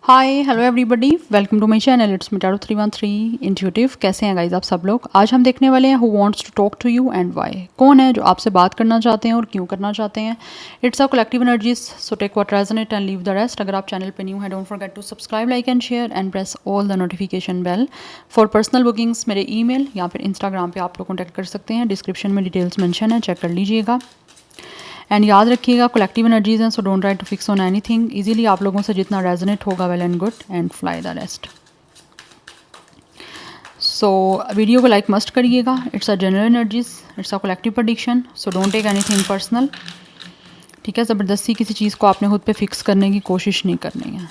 Hi hello everybody, welcome to my channel. It's me tarot 313 intuitive. कैसे हैं guys आप सब लोग? आज हम देखने वाले हैं who wants to talk to you and why. कौन है जो आपसे बात करना चाहते हैं और क्यों करना चाहते हैं। It's a collective energies, so take what resonate and leave the rest. अगर आप चैनल पे न्यू है, don't forget to subscribe, like and share and press all the notification bell. For personal bookings मेरे ईमेल या फिर Instagram पे आप लोग कॉन्टैक्ट कर सकते हैं। डिस्क्रिप्शन में डिटेल्स मेंशन है, चेक कर लीजिएगा। एंड याद रखिएगा कलेक्टिव एनर्जीज हैं, so don't try to fix on anything. Easily आप लोगों से जितना रेजोनेट होगा well and good, and fly the rest. So video को लाइक मस्ट करिएगा। It's a general energies, it's a collective prediction, so don't take anything personal. ठीक है, ज़बरदस्ती किसी चीज़ को आपने खुद पे फिक्स करने की कोशिश नहीं करनी है।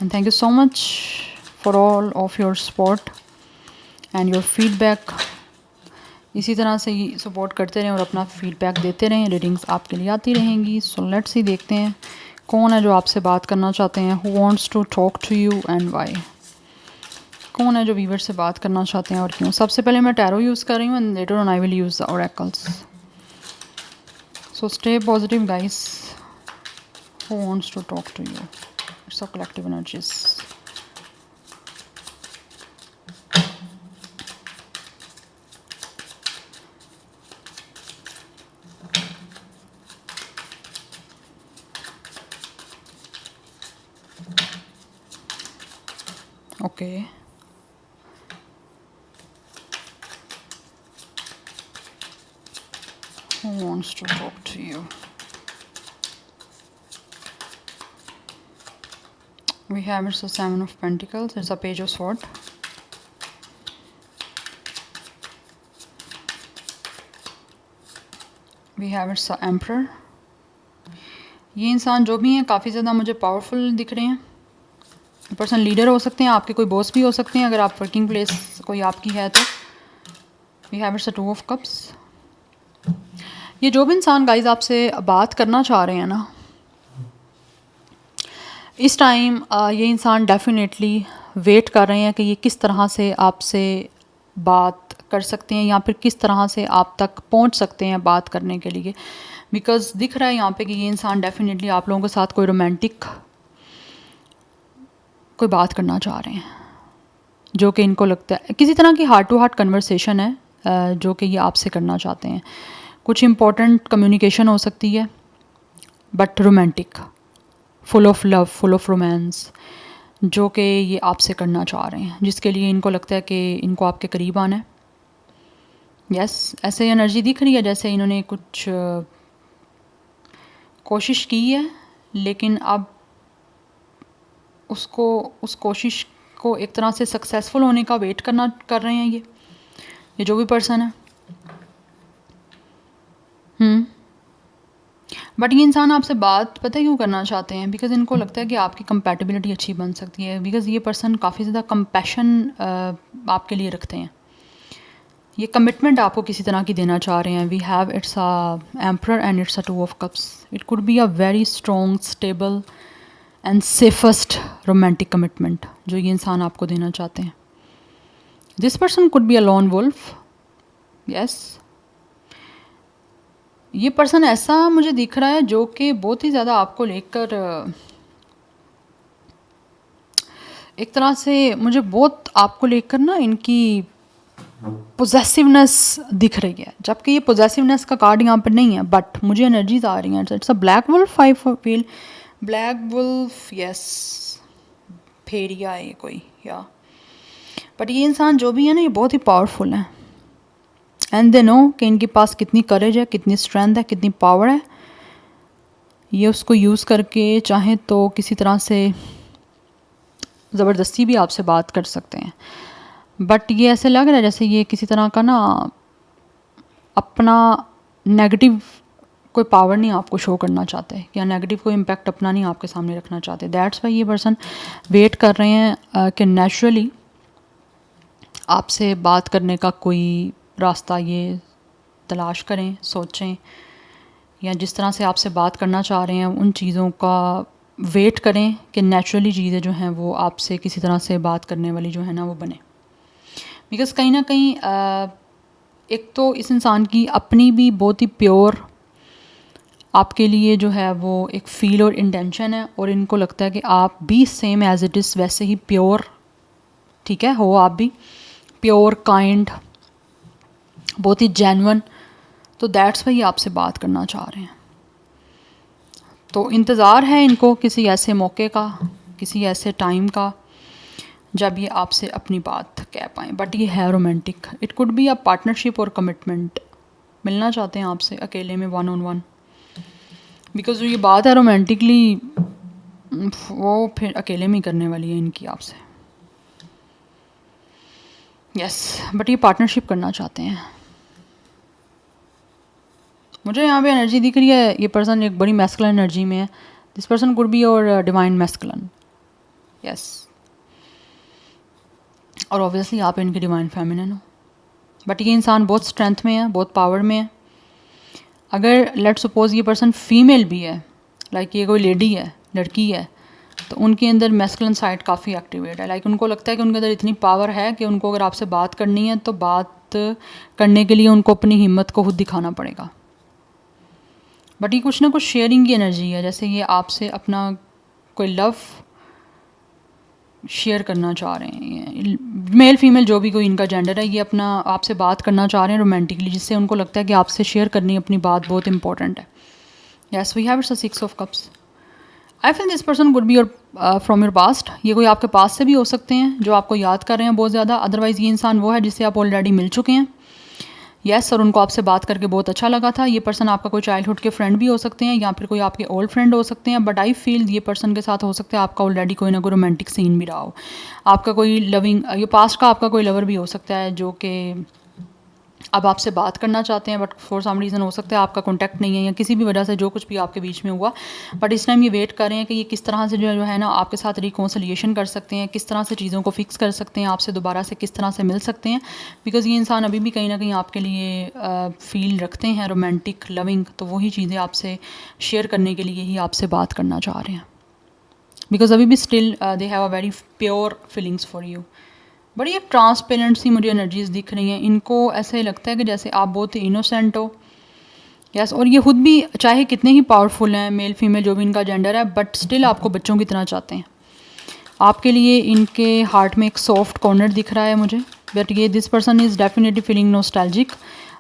And thank you so much for all of your support and your feedback. इसी तरह से ही सपोर्ट करते रहें और अपना फीडबैक देते रहें। रीडिंग्स आपके लिए आती रहेंगी। सो लेट्स ही देखते हैं कौन है जो आपसे बात करना चाहते हैं। Who wants to talk to you and why. कौन है जो वीवर से बात करना चाहते हैं और क्यों। सबसे पहले मैं टैरो यूज़ कर रही हूँ and later on I will use the oracles. So stay positive guys. Who wants to talk to you. It's a collective energies. Okay, who wants to talk to you? We have it's the Seven of Pentacles. It's a Page of Swords. We have it's the Emperor. ये इंसान जो भी हैं काफ़ी ज़्यादा मुझे powerful दिख रहे हैं। पर्सन लीडर हो सकते हैं, आपके कोई बॉस भी हो सकते हैं अगर आप वर्किंग प्लेस कोई आपकी है तो। We have it's a 2 of cups. ये जो भी इंसान गाइज आपसे बात करना चाह रहे हैं ना, इस टाइम ये इंसान डेफिनेटली वेट कर रहे हैं कि ये किस तरह से आपसे बात कर सकते हैं या फिर किस तरह से आप तक पहुंच सकते हैं बात करने के लिए। बिकॉज दिख रहा है यहाँ पे कि ये इंसान डेफिनेटली आप लोगों के साथ कोई रोमांटिक कोई बात करना चाह रहे हैं, जो कि इनको लगता है किसी तरह की हार्ट टू हार्ट कन्वर्सेशन है जो कि ये आपसे करना चाहते हैं। कुछ इम्पोर्टेंट कम्युनिकेशन हो सकती है but romantic, full of love, full of romance, जो कि ये आपसे करना चाह रहे हैं, जिसके लिए इनको लगता है कि इनको आपके करीब आना है। यस, ऐसे एनर्जी दिख रही है जैसे इन्होंने कुछ कोशिश की है, लेकिन अब उसको उस कोशिश को एक तरह से सक्सेसफुल होने का वेट कर रहे हैं ये जो भी पर्सन है। बट ये इंसान आपसे बात पता है क्यों करना चाहते हैं? बिकॉज़ इनको लगता है कि आपकी कंपैटिबिलिटी अच्छी बन सकती है। बिकॉज़ ये पर्सन काफ़ी ज़्यादा कंपैशन आपके लिए रखते हैं। ये कमिटमेंट आपको किसी तरह की देना चाह रहे हैं। We have it's a emperor and it's a 2 of cups. It could be a very strong, stable and safest romantic commitment जो ये इंसान आपको देना चाहते हैं। This person could be a lone wolf. Yes, ये पर्सन ऐसा मुझे दिख रहा है जो कि बहुत ही ज़्यादा आपको लेकर एक तरह से मुझे बहुत आपको लेकर ना इनकी पोजेसिवनेस दिख रही है, जबकि ये पोजेसिवनेस का कार्ड यहाँ पर नहीं है। बट मुझे एनर्जीज आ रही हैं। It's a black wolf. I feel black wolf. Yes, भेड़िया है ये कोई, या बट ये इंसान जो भी है ना, ये बहुत ही पावरफुल है। एंड दे नो कि इनके पास कितनी करेज है, कितनी स्ट्रेंथ है, कितनी पावर है। ये उसको यूज़ करके चाहे तो किसी तरह से ज़बरदस्ती भी आपसे बात कर सकते हैं। बट ये ऐसे लग रहा है जैसे ये किसी तरह का ना अपना नेगेटिव कोई पावर नहीं आपको शो करना चाहते, या नेगेटिव कोई इम्पैक्ट अपना नहीं आपके सामने रखना चाहते। दैट्स वाई ये पर्सन वेट कर रहे हैं कि नेचुरली आपसे बात करने का कोई रास्ता ये तलाश करें, सोचें, या जिस तरह से आपसे बात करना चाह रहे हैं उन चीज़ों का वेट करें कि नेचुरली चीज़ें जो हैं वो आपसे किसी तरह से बात करने वाली जो है ना वो बने। बिकॉज़ कहीं ना कहीं एक तो इस इंसान की अपनी भी बहुत ही प्योर आपके लिए जो है वो एक फ़ील और इंटेंशन है, और इनको लगता है कि आप भी सेम एज़ इट इज़ वैसे ही प्योर, ठीक है, हो आप भी प्योर, काइंड, बहुत ही जेन्युइन। तो दैट्स वाई आपसे बात करना चाह रहे हैं। तो इंतज़ार है इनको किसी ऐसे मौके का, किसी ऐसे टाइम का जब ये आपसे अपनी बात कह पाएँ। बट ये है romantic, it could be a partnership और कमिटमेंट। मिलना चाहते हैं आपसे अकेले में, 1 on 1, बिकॉज जो ये बात है रोमांटिकली वो फिर अकेले में ही करने वाली है इनकी आपसे। यस, बट ये पार्टनरशिप करना चाहते हैं। मुझे यहाँ पे एनर्जी दिख रही है, ये पर्सन एक बड़ी मैस्कुलिन एनर्जी में है। This person could be your divine masculine. Yes, और ऑब्वियसली आप इनके डिवाइन फेमिनिन हो। बट ये इंसान बहुत स्ट्रेंथ में है, बहुत पावर में है। अगर लेट सपोज ये पर्सन फीमेल भी है, लाइक ये कोई लेडी है, लड़की है, तो उनके अंदर मैस्कुलिन साइड काफ़ी एक्टिवेट है। लाइक उनको लगता है कि उनके अंदर इतनी पावर है कि उनको अगर आपसे बात करनी है तो बात करने के लिए उनको अपनी हिम्मत को खुद दिखाना पड़ेगा। बट ये कुछ ना कुछ शेयरिंग की एनर्जी है, जैसे ये आपसे अपना कोई लव शेयर करना चाह रहे हैं। मेल फीमेल जो भी कोई इनका जेंडर है, ये अपना आपसे बात करना चाह रहे हैं रोमांटिकली, जिससे उनको लगता है कि आपसे शेयर करनी अपनी बात बहुत इंपॉर्टेंट है। Yes, we have it's a 6 of Cups। I feel this person would be your from your past. ये कोई आपके पास से भी हो सकते हैं जो आपको याद कर रहे हैं बहुत ज़्यादा। अदरवाइज़ ये इंसान वो है जिससे आप ऑलरेडी मिल चुके हैं। यस, और उनको आपसे बात करके बहुत अच्छा लगा था। ये पर्सन आपका कोई चाइल्डहुड के फ्रेंड भी हो सकते हैं या फिर कोई आपके ओल्ड फ्रेंड हो सकते हैं। बट आई फील ये पर्सन के साथ हो सकता है आपका ऑलरेडी कोई ना कोई रोमांटिक सीन भी रहा हो। आपका कोई लविंग, ये पास्ट का आपका कोई लवर भी हो सकता है जो कि अब आपसे बात करना चाहते हैं, बट फॉर सम रीज़न हो सकता है आपका कॉन्टैक्ट नहीं है या किसी भी वजह से जो कुछ भी आपके बीच में हुआ। बट इस टाइम ये वेट कर रहे हैं कि ये किस तरह से जो है ना आपके साथ रिकॉन्सिलिएशन कर सकते हैं, किस तरह से चीज़ों को फिक्स कर सकते हैं, आपसे दोबारा से किस तरह से मिल सकते हैं। बिकॉज़ ये इंसान अभी भी कहीं ना कहीं आपके लिए फील रखते हैं रोमांटिक, लविंग। तो वही चीज़ें आपसे शेयर करने के लिए ही आपसे बात करना चाह रहे हैं। बिकॉज अभी भी still they have a very pure feelings for you. बड़ी एक ट्रांसपेरेंट सी मुझे एनर्जीज दिख रही हैं। इनको ऐसे लगता है कि जैसे आप बहुत ही इनोसेंट हो। यस, और ये खुद भी चाहे कितने ही पावरफुल हैं, मेल फीमेल जो भी इनका जेंडर है, बट स्टिल आपको बच्चों की तरह चाहते हैं। आपके लिए इनके हार्ट में एक सॉफ्ट कॉर्नर दिख रहा है मुझे। बट ये this person is definitely feeling nostalgic.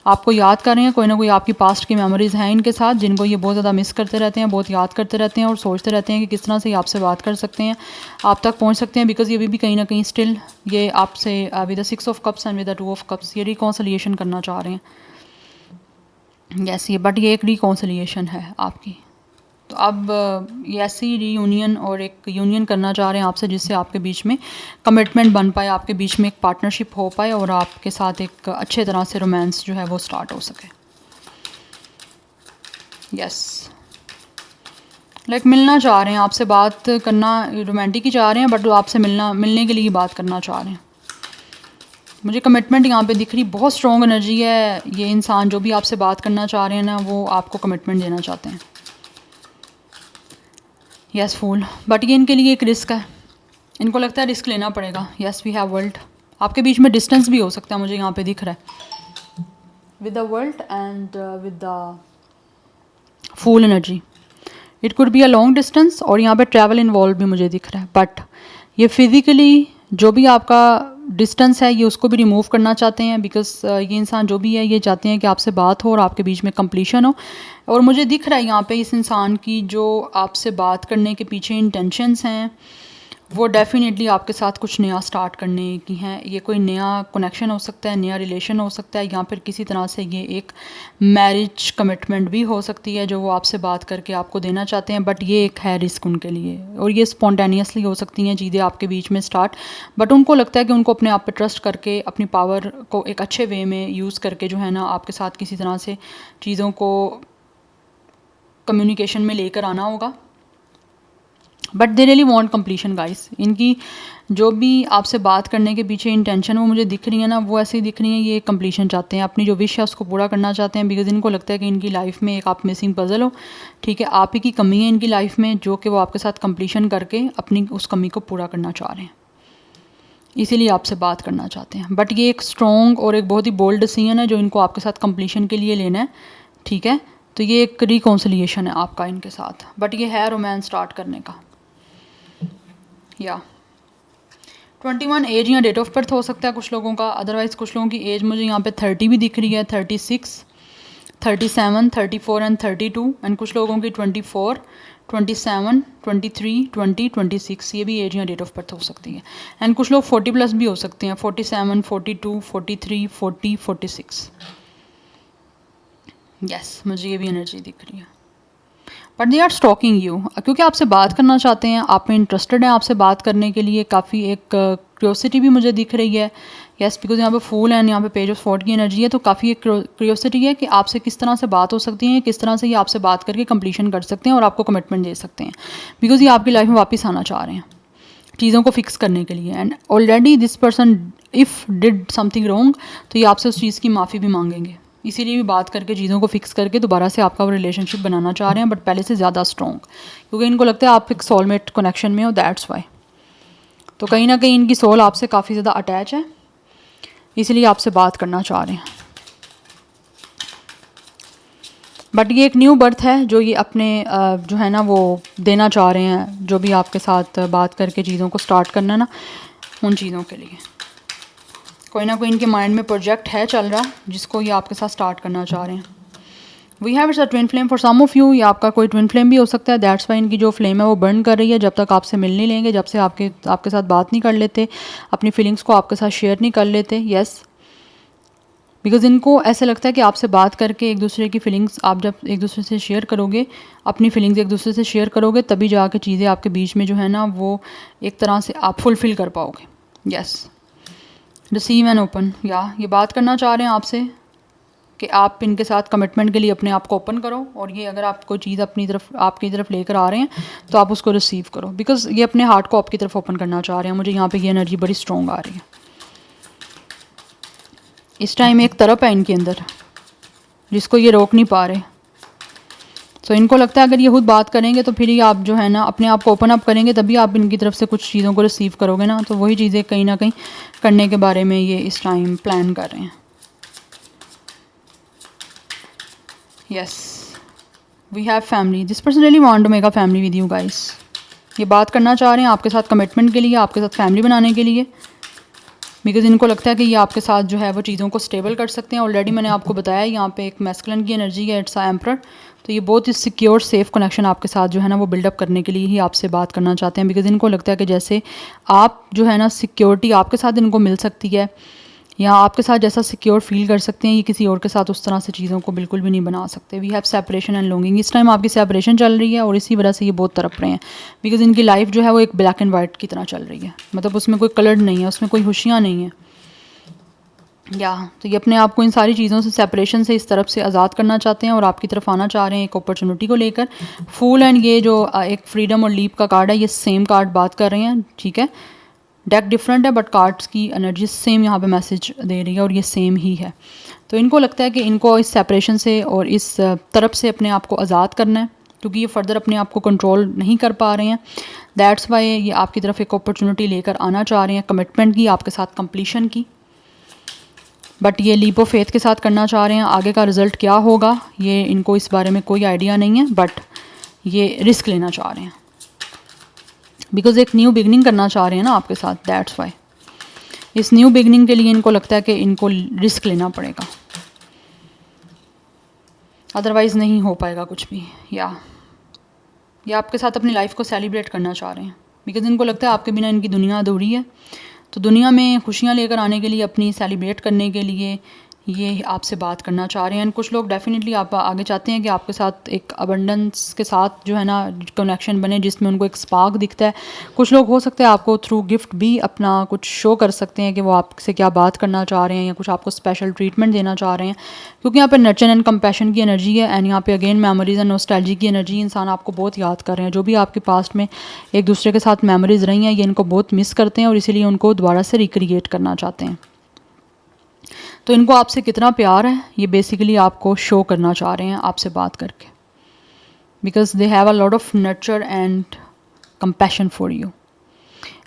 आपको याद कर रहे हैं, कोई ना कोई आपकी पास्ट की मेमोरीज़ हैं इनके साथ, जिनको ये बहुत ज़्यादा मिस करते रहते हैं, बहुत याद करते रहते हैं और सोचते रहते हैं कि किस तरह से ये आपसे बात कर सकते हैं, आप तक पहुंच सकते हैं। बिकॉज ये अभी भी कहीं ना कहीं स्टिल ये आपसे with the 6 of Cups and with the 2 of Cups ये रिकॉन्सिलिएशन करना चाह रहे हैं। यस, ये बट ये एक रिकॉन्सिलिएशन है आपकी। तो अब ये ऐसी रीयूनियन और एक यूनियन करना चाह रहे हैं आपसे, जिससे आपके बीच में कमिटमेंट बन पाए, आपके बीच में एक पार्टनरशिप हो पाए और आपके साथ एक अच्छे तरह से रोमांस जो है वो स्टार्ट हो सके। यस, लाइक मिलना चाह रहे हैं आपसे, बात करना रोमांटिक ही चाह रहे हैं, बट वो आपसे मिलने के लिए बात करना चाह रहे हैं। मुझे कमिटमेंट यहाँ पे दिख रही, बहुत स्ट्रॉन्ग एनर्जी है। ये इंसान जो भी आपसे बात करना चाह रहे हैं ना, वो आपको कमिटमेंट देना चाहते हैं। Yes, fool. बट ये इनके लिए एक रिस्क है, इनको लगता है रिस्क लेना पड़ेगा। Yes, we have world. आपके बीच में डिस्टेंस भी हो सकता है, मुझे यहाँ पे दिख रहा है with the world and with the full energy. It could be a long distance और यहाँ पे ट्रैवल इन्वॉल्व भी मुझे दिख रहा है। बट ये फिज़िकली जो भी आपका डिस्टेंस है ये उसको भी रिमूव करना चाहते हैं। बिकॉज ये इंसान जो भी है ये चाहते हैं कि आपसे बात हो और आपके बीच में कंप्लीशन हो। और मुझे दिख रहा है यहाँ पे इस इंसान की जो आपसे बात करने के पीछे इंटेंशंस हैं वो डेफिनेटली आपके साथ कुछ नया स्टार्ट करने की हैं। ये कोई नया कनेक्शन हो सकता है, नया रिलेशन हो सकता है, या फिर किसी तरह से ये एक मैरिज कमिटमेंट भी हो सकती है जो वो आपसे बात करके आपको देना चाहते हैं। बट ये एक है रिस्क उनके लिए, और ये स्पॉन्टेनियसली हो सकती हैं चीज़ें आपके बीच में स्टार्ट। बट उनको लगता है कि उनको अपने आप पे ट्रस्ट करके अपनी पावर को एक अच्छे वे में यूज़ करके जो है ना आपके साथ किसी तरह से चीज़ों को कम्युनिकेशन में लेकर आना होगा। But they really want completion guys. इनकी जो भी आपसे बात करने के पीछे इंटेंशन वो मुझे दिख रही है ना, वो ऐसे ही दिख रही है। ये कम्प्लीशन चाहते हैं, अपनी जो विश है उसको पूरा करना चाहते हैं। बिकॉज इनको लगता है कि इनकी लाइफ में एक आप मिसिंग पजल हो, ठीक है, आप ही की कमी है इनकी लाइफ में, जो कि वो आपके साथ कम्प्लीशन करके अपनी उस कमी को पूरा करना चाह रहे हैं, इसीलिए आपसे बात करना चाहते हैं। बट ये एक स्ट्रॉन्ग और एक बहुत ही बोल्ड डिसीजन है जो इनको आपके साथ कम्प्लीशन के लिए लेना है, ठीक है। तो ये एक रिकॉन्सिलिएशन है आपका इनके साथ, बट ये है रोमांस स्टार्ट करने का। या 21 एज या डेट ऑफ बर्थ हो सकता है कुछ लोगों का, अदरवाइज़ कुछ लोगों की एज मुझे यहाँ पे 30 भी दिख रही है, 36, 37, 34 एंड 32, एंड कुछ लोगों की 24, 27, 23, 20, 26, ये भी एज या डेट ऑफ बर्थ हो सकती है। एंड कुछ लोग 40 प्लस भी हो सकते हैं, 47, 42, 43, 40, 46। यस, मुझे ये भी एनर्जी दिख रही है। But they are stalking you, क्योंकि आपसे बात करना चाहते हैं, आप में इंटरेस्टेड हैं आपसे बात करने के लिए, काफ़ी एक क्यूरियोसिटी भी मुझे दिख रही है। यस, बिकॉज यहाँ पे फूल एंड यहाँ पे पेज ऑफ स्वॉर्ड की एनर्जी है, तो काफ़ी एक क्यूरियोसिटी है कि आपसे किस तरह से बात हो सकती है, किस तरह से ये आपसे बात करके कंप्लीशन कर सकते हैं और आपको कमिटमेंट दे सकते हैं, बिकॉज ये आपकी लाइफ में वापस आना चाह रहे हैं चीज़ों को फिक्स करने के लिए। And already this person if did something wrong, तो ये आपसे उस चीज़ की माफ़ी भी मांगेंगे, इसीलिए भी बात करके चीज़ों को फिक्स करके दोबारा से आपका वो रिलेशनशिप बनाना चाह रहे हैं, बट पहले से ज़्यादा स्ट्रॉन्ग, क्योंकि इनको लगता है आप एक सोलमेट कनेक्शन में हो, दैट्स वाई। तो कहीं ना कहीं इनकी सोल आपसे काफ़ी ज़्यादा अटैच है, इसीलिए आपसे बात करना चाह रहे हैं। बट ये एक न्यू बर्थ है जो ये अपने जो है ना वो देना चाह रहे हैं, जो भी आपके साथ बात करके चीज़ों को स्टार्ट करना ना, उन चीज़ों के लिए कोई ना कोई इनके माइंड में प्रोजेक्ट है चल रहा, जिसको ये आपके साथ स्टार्ट करना चाह रहे हैं। We have it's a twin flame for some of you, ये आपका कोई ट्विन फ्लेम भी हो सकता है, दैट्स वाई इनकी जो फ्लेम है वो बर्न कर रही है, जब तक आपसे मिल नहीं लेंगे, जब से आपके साथ बात नहीं कर लेते, अपनी फीलिंग्स को आपके साथ शेयर नहीं कर लेते। यस, बिकॉज इनको ऐसे लगता है कि आपसे बात करके एक दूसरे की फीलिंग्स, आप जब एक दूसरे से शेयर करोगे, अपनी फीलिंग्स एक दूसरे से शेयर करोगे, तभी जाके चीज़ें आपके बीच में जो है ना वो एक तरह से आप फुलफ़िल कर पाओगे। यस, रिसीव एंड ओपन, या ये बात करना चाह रहे हैं आपसे कि आप इनके साथ कमिटमेंट के लिए अपने आप को ओपन करो, और ये अगर आप कोई चीज़ अपनी तरफ आपकी तरफ लेकर आ रहे हैं तो आप उसको रिसीव करो, बिकॉज ये अपने हार्ट को आपकी तरफ ओपन करना चाह रहे हैं। मुझे यहाँ पे ये एनर्जी बड़ी स्ट्रॉन्ग आ रही है। इस टाइम एक तरफ है इनके अंदर जिसको ये रोक नहीं पा रहे, तो इनको लगता है अगर ये खुद बात करेंगे तो फिर ही आप जो है ना अपने आप को ओपन अप करेंगे, तभी आप इनकी तरफ से कुछ चीज़ों को रिसीव करोगे ना, तो वही चीज़ें कहीं ना कहीं करने के बारे में ये इस टाइम प्लान कर रहे हैं। Yes, we have family, this person really want to make a family with you guys. ये बात करना चाह रहे हैं आपके साथ कमिटमेंट के लिए, आपके साथ फैमिली बनाने के लिए, बिकॉज इनको लगता है कि ये आपके साथ जो है वो चीज़ों को स्टेबल कर सकते हैं। ऑलरेडी मैंने आपको बताया यहाँ पे एक मैस्कुलिन की एनर्जी है, इट्स अ एम्परर, तो ये बहुत ही सिक्योर सेफ कनेक्शन आपके साथ जो है ना वो बिल्डअप करने के लिए ही आपसे बात करना चाहते हैं, बिकॉज इनको लगता है कि जैसे आप जो है ना सिक्योरिटी आपके साथ इनको मिल सकती है, या आपके साथ जैसा सिक्योर फील कर सकते हैं, ये किसी और के साथ उस तरह से चीज़ों को बिल्कुल भी नहीं बना सकते। We have separation and longing, इस टाइम आपकी सेपरेशन चल रही है और इसी वजह से ये बहुत तड़प रहे हैं, बिकॉज इनकी लाइफ जो है वो एक ब्लैक एंड वाइट की तरह चल रही है, मतलब उसमें कोई कलर नहीं है, उसमें कोई खुशियाँ नहीं है। या तो ये अपने आप को इन सारी चीज़ों से, सेपरेशन से इस तरफ से आज़ाद करना चाहते हैं और आपकी तरफ आना चाह रहे हैं एक अपॉर्चुनिटी को लेकर। फूल एंड ये जो एक फ्रीडम और लीप का कार्ड है, ये सेम कार्ड बात कर रहे हैं, ठीक है, डेक डिफरेंट है बट कार्ड्स की एनर्जी सेम यहाँ पे मैसेज दे रही है और ये सेम ही है। तो इनको लगता है कि इनको इस सेपरेशन से और इस तरफ से अपने आप को आज़ाद करना है, क्योंकि ये फर्दर अपने आप को कंट्रोल नहीं कर पा रहे हैं, दैट्स वाई ये आपकी तरफ एक अपॉर्चुनिटी लेकर आना चाह रहे हैं, कमिटमेंट की, आपके साथ कंप्लीशन की, बट ये लीप ऑफ फेथ के साथ करना चाह रहे हैं। आगे का रिज़ल्ट क्या होगा ये इनको इस बारे में कोई आइडिया नहीं है, बट ये रिस्क लेना चाह रहे हैं, बिकॉज एक न्यू बिगनिंग करना चाह रहे हैं ना आपके साथ, दैट्स वाई इस न्यू बिगनिंग के लिए इनको लगता है कि इनको रिस्क लेना पड़ेगा, अदरवाइज़ नहीं हो पाएगा कुछ भी। या ये आपके साथ अपनी लाइफ को सेलिब्रेट करना चाह रहे हैं, बिकॉज इनको लगता है आपके बिना इनकी दुनिया अधूरी है, तो दुनिया में खुशियाँ लेकर आने के लिए, अपनी सेलिब्रेट करने के लिए ये आपसे बात करना चाह रहे हैं। कुछ लोग डेफिनेटली आप आगे चाहते हैं कि आपके साथ एक अबंडेंस के साथ जो है ना कनेक्शन बने, जिसमें उनको एक स्पार्क दिखता है। कुछ लोग हो सकते हैं आपको थ्रू गिफ्ट भी अपना कुछ शो कर सकते हैं कि वो आपसे क्या बात करना चाह रहे हैं, या कुछ आपको स्पेशल ट्रीटमेंट देना चाह रहे हैं, क्योंकि यहाँ पे नर्चर एंड कंपैशन की एनर्जी है, एंड यहाँ पे अगेन मेमोरीज एंड नॉस्टैल्जी की एनर्जी। इंसान आपको बहुत याद कर रहे हैं, जो भी आपके पास्ट में एक दूसरे के साथ मेमोरीज रही हैं, ये इनको बहुत मिस करते हैं और इसीलिए उनको दोबारा से रिक्रिएट करना चाहते हैं। तो इनको आपसे कितना प्यार है ये बेसिकली आपको शो करना चाह रहे हैं आपसे बात करके, because they have a lot of nurture and compassion for you.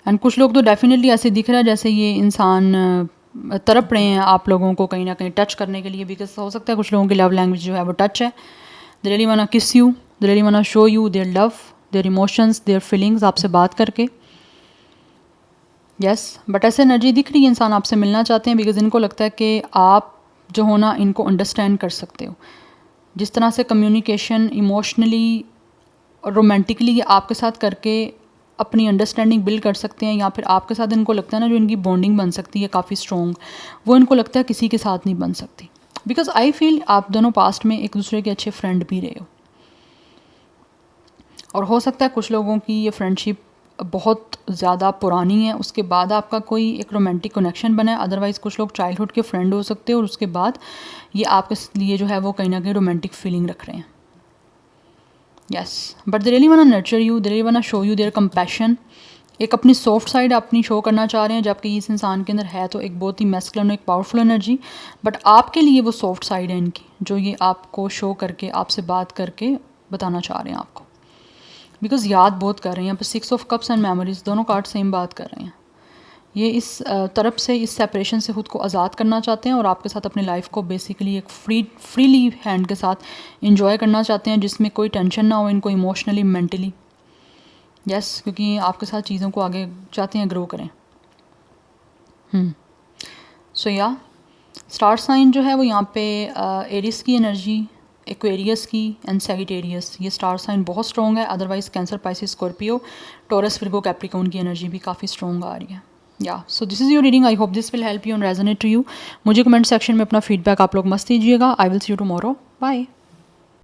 And कुछ लोग तो डेफिनेटली ऐसे दिख रहा है जैसे ये इंसान तड़प रहे हैं आप लोगों को कहीं ना कहीं टच करने के लिए, बिकॉज हो सकता है कुछ लोगों की लव लैंग्वेज जो है वो टच है, दे रियली वाना किस यू, दे रियली वाना show you their love, their emotions, their feelings आपसे बात करके। यस, बट ऐसे एनर्जी दिख रही है, इंसान आपसे मिलना चाहते हैं बिकॉज इनको लगता है कि आप जो हो ना इनको अंडरस्टैंड कर सकते हो। जिस तरह से कम्युनिकेशन इमोशनली और रोमांटिकली आपके साथ करके अपनी अंडरस्टैंडिंग बिल्ड कर सकते हैं, या फिर आपके साथ इनको लगता है ना जो इनकी बॉन्डिंग बन सकती है काफ़ी स्ट्रॉन्ग, वो इनको लगता है किसी के साथ नहीं बन सकती। बिकॉज आई फील आप दोनों पास्ट में एक दूसरे के अच्छे फ्रेंड भी रहे हो, और हो सकता है कुछ लोगों की ये फ्रेंडशिप बहुत ज़्यादा पुरानी है, उसके बाद आपका कोई एक रोमांटिक कनेक्शन बना है। अदरवाइज़ कुछ लोग चाइल्डहुड के फ्रेंड हो सकते हैं और उसके बाद ये आपके लिए जो है वो कहीं ना कहीं रोमांटिक फीलिंग रख रहे हैं। यस, बट दे रियली वाना नर्चर यू, दे रियली वाना शो यू देयर कंपैशन। एक अपनी सॉफ्ट साइड अपनी शो करना चाह रहे हैं, जबकि इस इंसान के अंदर है तो एक बहुत ही मैस्कुलिन, एक पावरफुल एनर्जी, बट आपके लिए वो सॉफ्ट साइड है इनकी, जो ये आपको शो करके आपसे बात करके बताना चाह रहे हैं आपको। बिकॉज याद बहुत कर रहे हैं यहाँ पे, 6 ऑफ कप्स एंड मेमोरीज दोनों कार्ड सेम बात कर रहे हैं। ये इस तरफ से, इस सेपरेशन से ख़ुद को आज़ाद करना चाहते हैं और आपके साथ अपनी लाइफ को बेसिकली एक फ्रीली हैंड के साथ इंजॉय करना चाहते हैं, जिसमें कोई टेंशन ना हो इनको इमोशनली, मेंटली। यस, क्योंकि आपके साथ चीज़ों को आगे चाहते हैं ग्रो करें। सो या स्टार साइन जो है वो यहाँ पे एरिस की एनर्जी, एक्वेरियस की एंड सैजिटेरियस, ये स्टार साइन बहुत स्ट्रॉन्ग है। Otherwise Cancer, Pisces, Scorpio, Taurus, Virgo, Capricorn की एनर्जी भी काफ़ी स्ट्रॉन्ग आ रही है। या so this is your reading, I hope this will help you and resonate to you. मुझे कमेंट सेक्शन में अपना फीडबैक आप लोग मस्त दीजिएगा। I will see you tomorrow, bye.